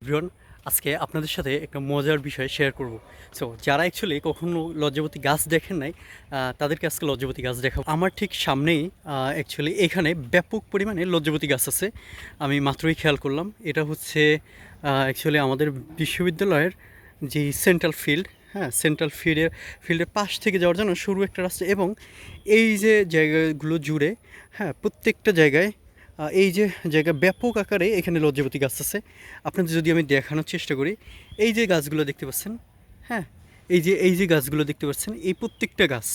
Everyone, আজকে আপনাদের সাথে একটা মজার বিষয় শেয়ার করব। সো যারা অ্যাকচুয়ালি কখনো লজ্জাবতী গাছ দেখেন নাই, তাদেরকে আজকে লজ্জাবতী গাছ দেখাবো। আমার ঠিক সামনেই অ্যাকচুয়ালি এখানে ব্যাপক পরিমাণে লজ্জাবতী গাছ আছে। আমি মাত্রই খেয়াল করলাম। এটা হচ্ছে অ্যাকচুয়ালি আমাদের বিশ্ববিদ্যালয়ের যে সেন্ট্রাল ফিল্ড, হ্যাঁ, সেন্ট্রাল ফিল্ডের পাশ থেকে যাওয়ার জন্য সরু একটা রাস্তা, এবং এই যে জায়গাগুলো জুড়ে, হ্যাঁ, প্রত্যেকটা জায়গায় এই যে জায়গা ব্যাপক আকারে এখানে লজ্জাবতী গাছ আছে। আপনাদের যদি আমি দেখানোর চেষ্টা করি, এই যে গাছগুলো দেখতে পাচ্ছেন, হ্যাঁ, এই যে গাছগুলো দেখতে পাচ্ছেন, এই প্রত্যেকটা গাছ,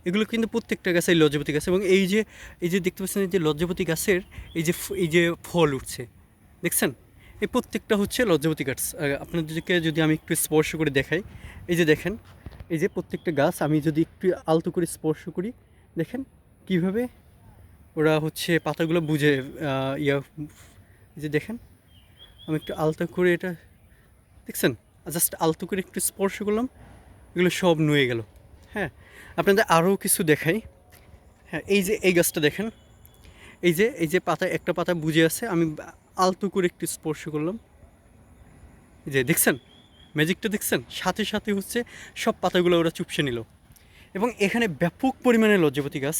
এগুলো কিন্তু প্রত্যেকটা গাছ এই লজ্জাবতী গাছ। এবং এই যে দেখতে পাচ্ছেন, এই যে লজ্জাবতী গাছের এই যে ফল উঠছে, দেখছেন? এই প্রত্যেকটা হচ্ছে লজ্জাবতী গাছ। আপনাদেরকে যদি আমি একটু স্পর্শ করে দেখাই, এই যে দেখেন, এই যে প্রত্যেকটা গাছ আমি যদি একটু আলতো করে স্পর্শ করি, দেখেন কীভাবে ওরা হচ্ছে পাতাগুলো বুঝে এই যে দেখেন, আমি একটু আলতো করে এটা, দেখছেন, জাস্ট আলতো করে একটু স্পর্শ করলাম, এগুলো সব নুয়ে গেল। হ্যাঁ, আপনাদের আরও কিছু দেখাই। হ্যাঁ, এই যে এই গাছটা দেখেন, এই যে পাতা, একটা পাতা বুঝে আছে, আমি আলতো করে একটু স্পর্শ করলাম, এই যে দেখছেন, ম্যাজিকটা দেখছেন, সাথে সাথে হচ্ছে সব পাতাগুলো ওরা চুপসে নিল। এবং এখানে ব্যাপক পরিমাণে লজ্জাপতি গাছ।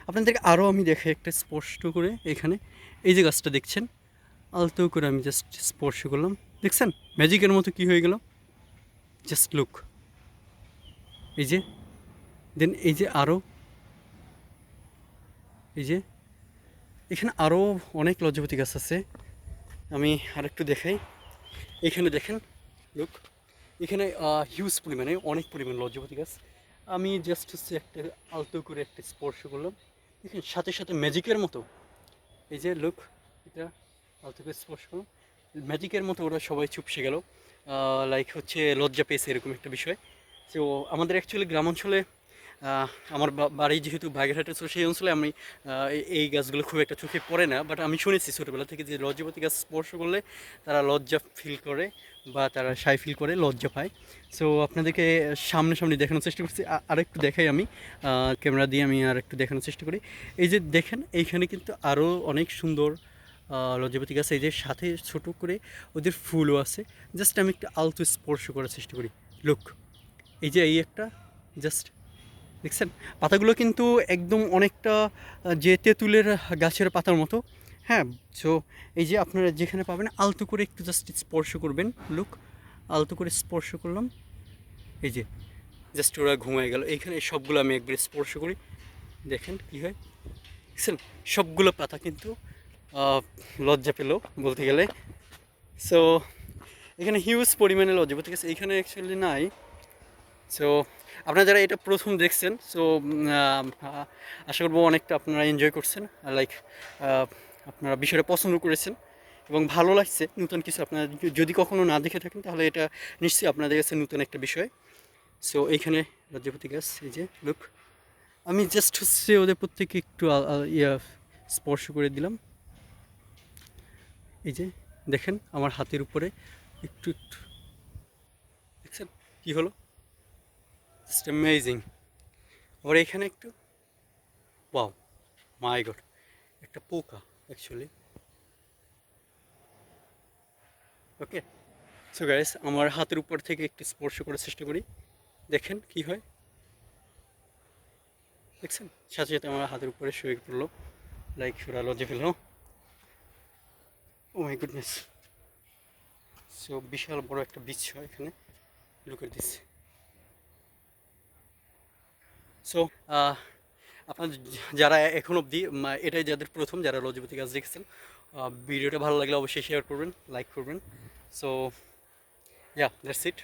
আপনাদেরকে আরও আমি দেখাই একটা স্পষ্ট করে। এখানে এই যে গাছটা দেখছেন, আলতো করে আমি জাস্ট স্পর্শ করলাম, দেখছেন ম্যাজিকের মতো কী হয়ে গেল, জাস্ট লুক। এই যে দেন, এই যে আরও, এই যে এখানে আরও অনেক লজ্জাপতি গাছ আছে। আমি আরেকটু দেখাই। এখানে দেখেন, লুক, এখানে হিউজ পরিমাণে, অনেক পরিমাণ লজ্জাপতি গাছ। আমি জাস্ট হচ্ছে একটা আলতো করে একটা স্পর্শ করলাম, দেখেন সাথে সাথে ম্যাজিকের মতো, এই যে লুক, এটা আলতো করে স্পর্শ করলাম, ম্যাজিকের মতো ওরা সবাই চুপসে গেল, লাইক হচ্ছে লজ্জা পেয়েছে এরকম একটা বিষয়। তো আমাদের অ্যাকচুয়ালি গ্রাম অঞ্চলে, আমার বাড়ি যেহেতু বাগেরহাটে, তো সেই অঞ্চলে আমি এই গাছগুলো খুব একটা চোখে পড়ে না, বাট আমি শুনেছি ছোটোবেলা থেকে যে লজ্জাপতি গাছ স্পর্শ করলে তারা লজ্জা ফিল করে, বা তারা সাই ফিল করে, লজ্জা পায়। সো আপনাদেরকে সামনে দেখানোর চেষ্টা করছি, আরেকটু দেখাই আমি, ক্যামেরা দিয়ে আমি আর একটু দেখানোর চেষ্টা করি। এই যে দেখেন, এইখানে কিন্তু আরও অনেক সুন্দর লজ্জাপতি গাছ, এই যে সাথে ছোটো করে ওদের ফুলও আছে। জাস্ট আমি একটু আলতো স্পর্শ করার চেষ্টা করি, লুক, এই যে এই একটা, জাস্ট দেখছেন, পাতাগুলো কিন্তু একদম অনেকটা যে তেঁতুলের গাছের পাতার মতো। হ্যাঁ, সো এই যে আপনারা যেখানে পাবেন আলতো করে একটু জাস্ট স্পর্শ করবেন, লুক, আলতো করে স্পর্শ করলাম, এই যে জাস্ট ওরা ঘুমায় গেল। এইখানে সবগুলো আমি একবার স্পর্শ করি, দেখেন কী হয়, দেখছেন সবগুলো পাতা কিন্তু লজ্জা পেল বলতে গেলে। সো এখানে হিউজ পরিমাণে লজ্জাপতি গাছ এইখানে অ্যাকচুয়ালি নাই। সো আপনারা যারা এটা প্রথম দেখছেন, সো আশা করবো অনেকটা আপনারা এনজয় করছেন, লাইক আপনারা বিষয়টা পছন্দ করেছেন এবং ভালো লাগছে। নতুন কিছু আপনারা যদি কখনো না দেখে থাকেন, তাহলে এটা নিশ্চয়ই আপনাদের কাছে নতুন একটা বিষয়। সো এইখানে লজ্জাপতি গাছ, এই যে লুক, আমি জাস্ট হচ্ছে ওদের প্রত্যেকে একটু স্পর্শ করে দিলাম, এই যে দেখেন আমার হাতের উপরে একটু একটু, দেখছেন কী হলো, জাস্ট অ্যামেজিং। আবার এখানে একটু, ওয়াও, মাই গড, একটা পোকা অ্যাকচুয়ালি। ওকে, সো গাইস, আমার হাতের উপর থেকে একটু স্পর্শ করার চেষ্টা করি, দেখেন কি হয়, দেখছেন সাথে সাথে আমার হাতের উপরে শুয়ে পড়লো, লাইক ওরা লজ্জা ফেললো। ও মাই গুডনেস। সো বিশাল বড় একটা বিচ এখানে লুকিয়ে দিচ্ছে। সো আপনার যারা এখন অবধি, এটাই যাদের প্রথম, যারা লজ্জাপতি গাছ দেখেছেন, ভিডিওটা ভালো লাগলে অবশ্যই শেয়ার করবেন, লাইক করবেন। So yeah, that's it.